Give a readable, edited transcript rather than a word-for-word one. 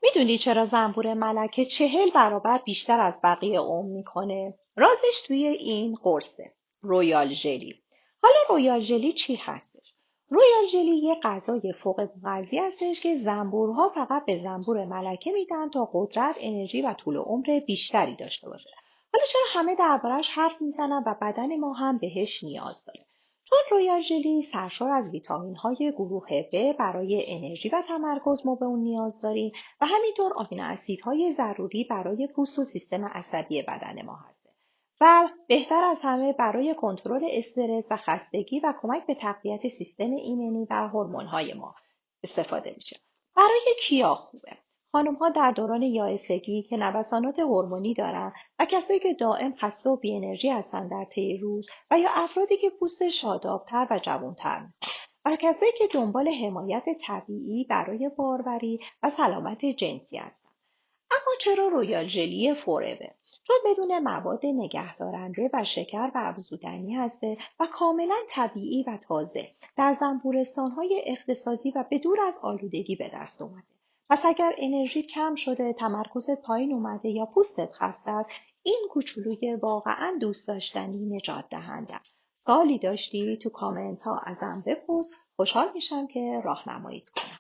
میدونی چرا زنبور ملکه 40 برابر بیشتر از بقیه عمر میکنه؟ رازش توی این قرصه. رویال ژلی. حالا رویال ژلی چی هستش؟ رویال ژلی یه غذای فوق مغذی هستش که زنبورها فقط به زنبور ملکه میدن تا قدرت، انرژی و طول عمر بیشتری داشته باشه. حالا چرا همه دربارش حرف میزنن و بدن ما هم بهش نیاز داره؟ چون رویال ژلی سرشار از ویتامین‌های گروه B برای انرژی و تمرکز ما به اون نیاز داریم و همینطور آمینو اسیدهای ضروری برای پوست و سیستم عصبی بدن ما هست. و بهتر از همه برای کنترل استرس و خستگی و کمک به تقویت سیستم ایمنی و هورمون‌های ما استفاده میشه. برای کیا خوبه؟ خانم‌ها در دوران یائسگی که نوسانات هورمونی دارن و کسایی که دائم خسته و بی انرژی هستن در طی روز و یا افرادی که پوست شادابتر و جوانتر میخوان و کسایی که دنبال حمایت طبیعی برای باروری و سلامت جنسی هستن. اما چرا رویال ژلی فورور؟ چون بدون مواد نگهدارنده و شکر و افزودنی هسته و کاملا طبیعی و تازه در زنبورستانهای اختصاصی و به دور از آلودگی به دست اومده. پس اگر انرژی کم شده، تمرکزت پایین اومده یا پوستت خسته است، این کوچولوی واقعا دوست داشتنی نجات دهنده. سوالی داشتی تو کامنت ها ازم بپرس، خوشحال میشم که راهنماییت کنم.